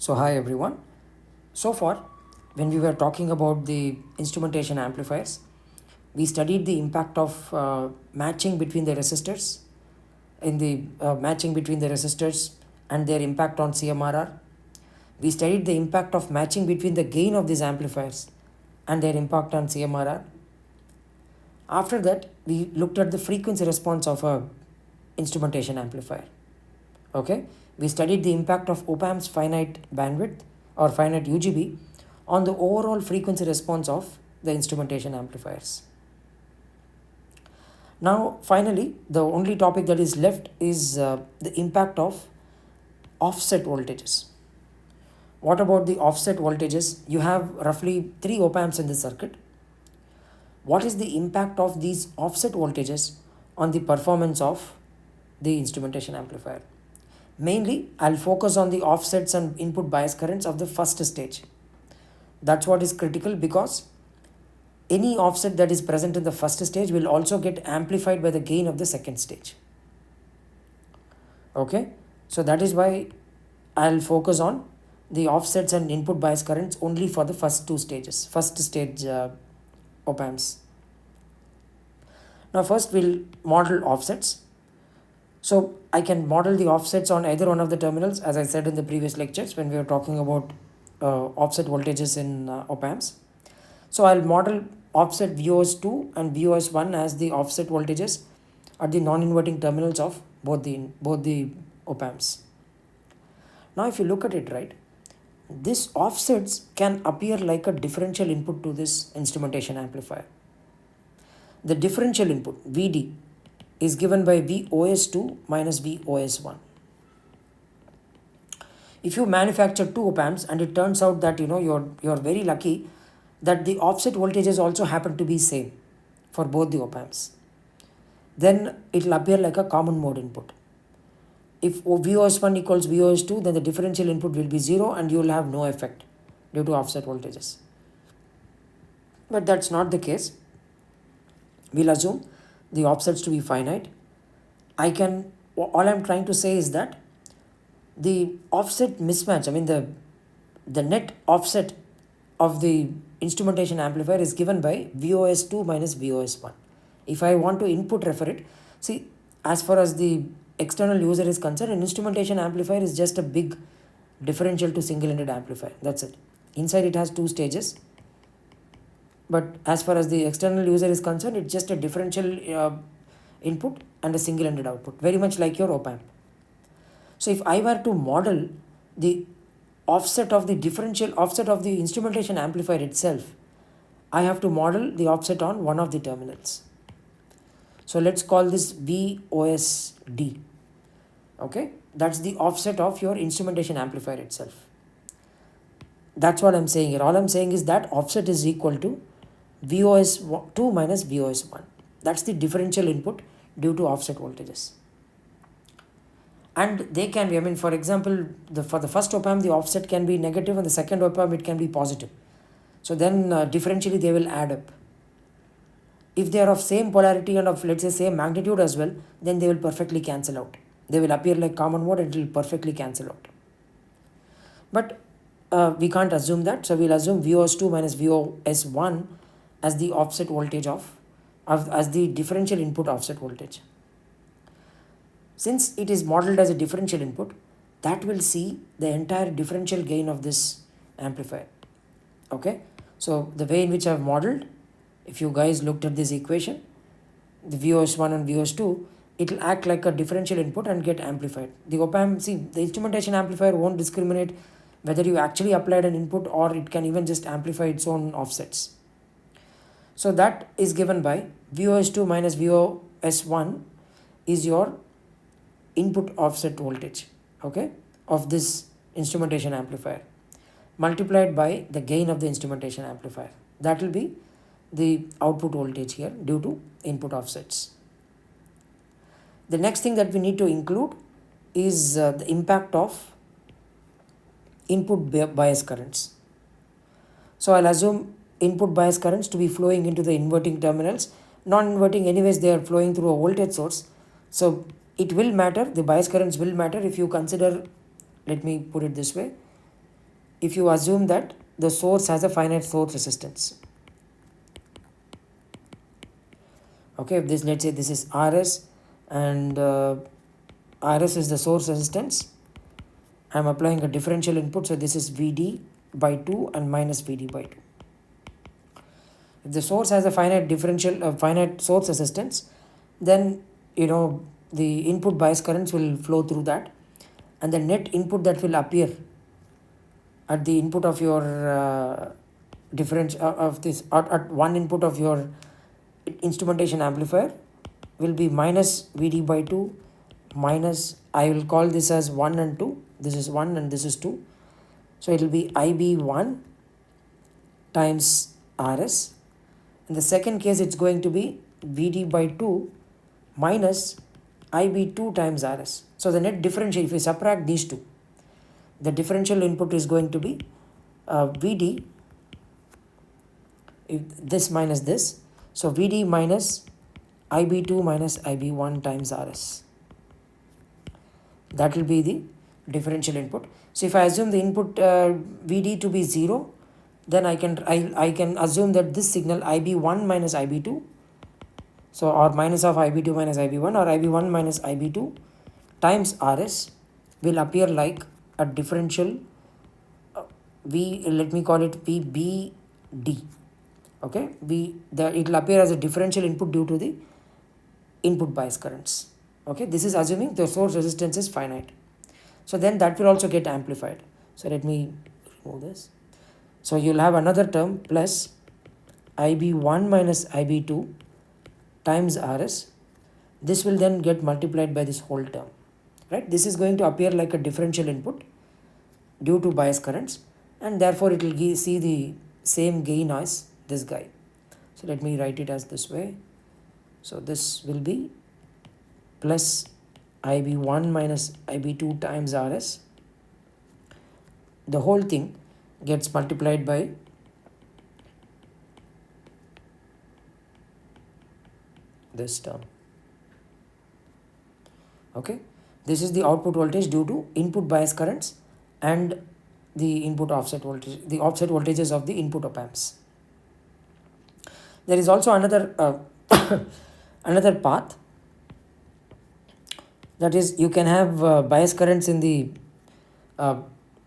So hi everyone. So far, when we were talking about the instrumentation amplifiers, we studied the impact of matching between the resistors matching between the resistors and their impact on CMRR. We studied the impact of matching between the gain of these amplifiers and their impact on CMRR. After that, we looked at the frequency response of a instrumentation amplifier. Okay, we studied the impact of op-amp's finite bandwidth or finite UGB on the overall frequency response of the instrumentation amplifiers. Now finally, the only topic that is left is the impact of offset voltages. What about the offset voltages? You have roughly 3 op-amps in this circuit. What is the impact of these offset voltages on the performance of the instrumentation amplifier? Mainly, I'll focus on the offsets and input bias currents of the first stage. That's what is critical, because any offset that is present in the first stage will also get amplified by the gain of the second stage. Okay, so that is why I'll focus on the offsets and input bias currents only for the first stage op-amps. Now first we'll model offsets. So I can model the offsets on either one of the terminals, as I said in the previous lectures when we were talking about offset voltages in op-amps. So I'll model offset VOS2 and VOS1 as the offset voltages at the non-inverting terminals of both the op-amps. Now if you look at it, right, this offsets can appear like a differential input to this instrumentation amplifier. The differential input VD is given by VOS2 minus VOS1. If you manufacture 2 op-amps and it turns out that you're very lucky that the offset voltages also happen to be same for both the op-amps, then it will appear like a common mode input. If VOS1 equals VOS2, then the differential input will be 0 and you will have no effect due to offset voltages. But that's not the case. We'll assume the offsets to be finite. All I'm trying to say is that the offset mismatch, the net offset of the instrumentation amplifier is given by VOS2 minus VOS1. If I want to input refer it, see, as far as the external user is concerned, an instrumentation amplifier is just a big differential to single-ended amplifier. That's it. Inside it has 2 stages. But as far as the external user is concerned, it's just a differential input and a single-ended output, very much like your op-amp. So if I were to model the offset of the instrumentation amplifier itself, I have to model the offset on one of the terminals. So let's call this VOSD. Okay, that's the offset of your instrumentation amplifier itself. That's what I'm saying here. All I'm saying is that offset is equal to VOS2 minus VOS1. That's the differential input due to offset voltages. And they can be, for example, for the first op-amp, the offset can be negative, and the second op-amp, it can be positive. So then differentially they will add up. If they are of same polarity and of, let's say, same magnitude as well, then they will perfectly cancel out. They will appear like common mode and it will perfectly cancel out. But we can't assume that, so we'll assume VOS2 minus VOS1 as the offset voltage as the differential input offset voltage. Since it is modeled as a differential input, that will see the entire differential gain of this amplifier. Okay, so the way in which I have modeled, if you guys looked at this equation, the VOS1 and VOS2, it will act like a differential input and get amplified. The op-amp, see, the instrumentation amplifier won't discriminate whether you actually applied an input or it can even just amplify its own offsets. So that is given by VOS2 minus VOS1 is your input offset voltage, okay, of this instrumentation amplifier, multiplied by the gain of the instrumentation amplifier. That will be the output voltage here due to input offsets. The next thing that we need to include is the impact of input bias currents. So I'll assume input bias currents to be flowing into the inverting terminals. Non-inverting, anyways, they are flowing through a voltage source. So it will matter, the bias currents will matter if you consider, let me put it this way, if you assume that the source has a finite source resistance. Okay, if this, let's say this is Rs, and Rs is the source resistance. I'm applying a differential input, so this is Vd by 2 and minus Vd by 2. If the source has a finite source resistance, then the input bias currents will flow through that, and the net input that will appear at the input of your at one input of your instrumentation amplifier will be minus Vd by 2 minus, I will call this as 1 and 2, this is 1 and this is 2, so it will be Ib1 times Rs. In the second case, it's going to be Vd by 2 minus Ib2 times Rs. So the net differential, if we subtract these two, the differential input is going to be Vd, if this minus this, so Vd minus Ib2 minus Ib1 times Rs. That will be the differential input. So if I assume the input Vd to be 0, then I can assume that this signal Ib1 minus Ib2, so or minus of Ib2 minus Ib1 or Ib1 minus Ib2 times Rs will appear like a differential let me call it VBD. Okay, it will appear as a differential input due to the input bias currents. Okay, this is assuming the source resistance is finite. So then that will also get amplified. So let me remove this. So you'll have another term plus Ib1 minus Ib2 times Rs. This will then get multiplied by this whole term, right? This is going to appear like a differential input due to bias currents, and therefore it will see the same gain as this guy. So let me write it as this way. So this will be plus Ib1 minus Ib2 times Rs. The whole thing gets multiplied by this term. Okay, this is the output voltage due to input bias currents and the input offset voltage, the offset voltages of the input op amps. There is also another another path, that is you can have bias currents in the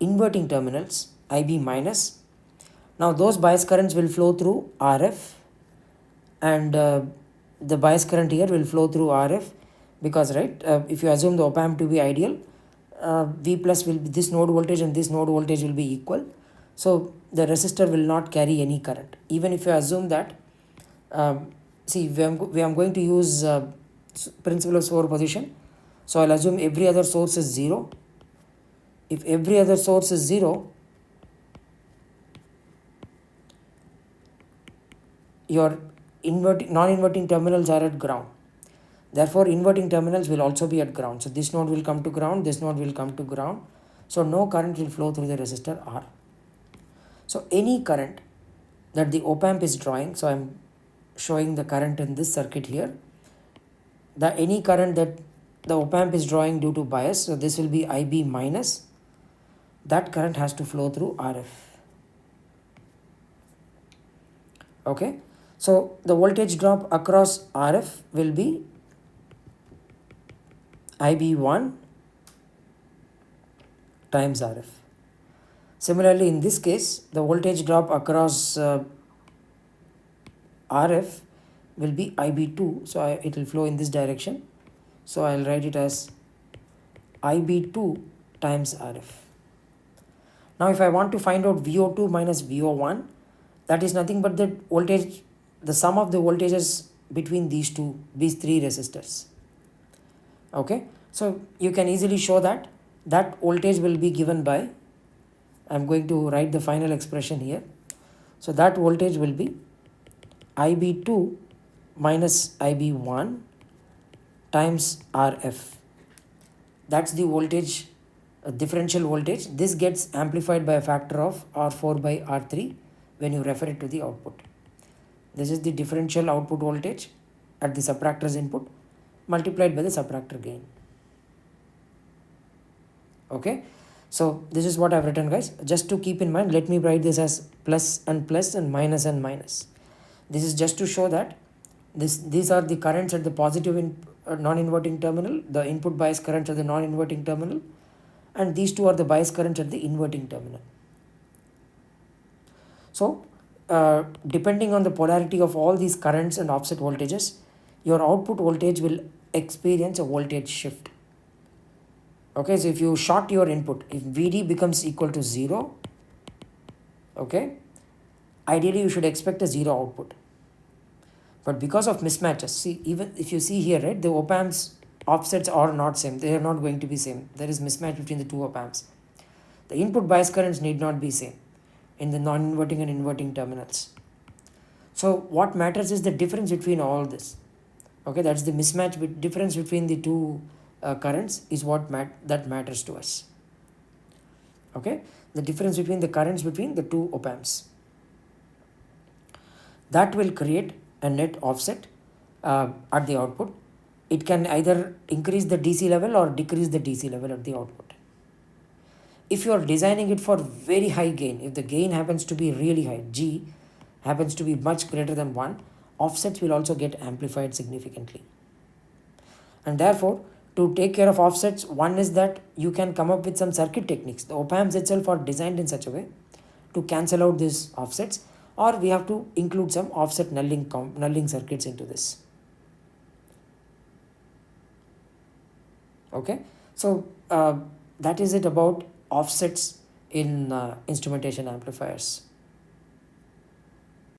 inverting terminals Ib minus. Now those bias currents will flow through Rf, and the bias current here will flow through Rf because, right, if you assume the op amp to be ideal, V plus will be this node voltage and this node voltage will be equal. So the resistor will not carry any current. Even if you assume that, see, we am going to use principle of superposition. So I'll assume every other source is 0. If every other source is 0, your non-inverting terminals are at ground. Therefore, inverting terminals will also be at ground. So this node will come to ground, this node will come to ground. So no current will flow through the resistor R. So any current that the op amp is drawing, so I'm showing the current in this circuit here, any current that the op amp is drawing due to bias, so this will be Ib minus, that current has to flow through Rf. Okay, so the voltage drop across Rf will be Ib1 times Rf. Similarly, in this case, the voltage drop across Rf will be Ib2, so it will flow in this direction. So I'll write it as Ib2 times Rf. Now if I want to find out VO2 minus VO1, that is nothing but the voltage, the sum of the voltages between these three resistors. Okay, so you can easily show that voltage will be given by, I'm going to write the final expression here. So that voltage will be Ib2 minus Ib1 times Rf. That's the voltage, differential voltage. This gets amplified by a factor of R4 by R3 when you refer it to the output. This is the differential output voltage at the subtractor's input multiplied by the subtractor gain. Okay, So this is what I've written, guys. Just to keep in mind, let me write this as plus and minus and minus. This is just to show that these are the currents at the positive non-inverting terminal, the input bias currents at the non-inverting terminal, and these two are the bias currents at the inverting terminal. So depending on the polarity of all these currents and offset voltages, your output voltage will experience a voltage shift. Okay, so if you short your input, if Vd becomes equal to 0, okay, ideally you should expect a 0 output. But because of mismatches, see, even if you see here, right, the op amps offsets are not same. They are not going to be same. There is mismatch between the two op amps. The input bias currents need not be same in the non-inverting and inverting terminals. So what matters is the difference between all this. Okay, that's the mismatch difference between the two currents is what that matters to us. Okay, the difference between the currents between the two op amps. That will create a net offset at the output. It can either increase the DC level or decrease the DC level at the output. If you are designing it for very high gain, if the gain happens to be really high, G happens to be much greater than 1, offsets will also get amplified significantly. And therefore, to take care of offsets, one is that you can come up with some circuit techniques. The op amps itself are designed in such a way to cancel out these offsets, or we have to include some offset nulling circuits into this. Okay, so that is it about offsets in instrumentation amplifiers.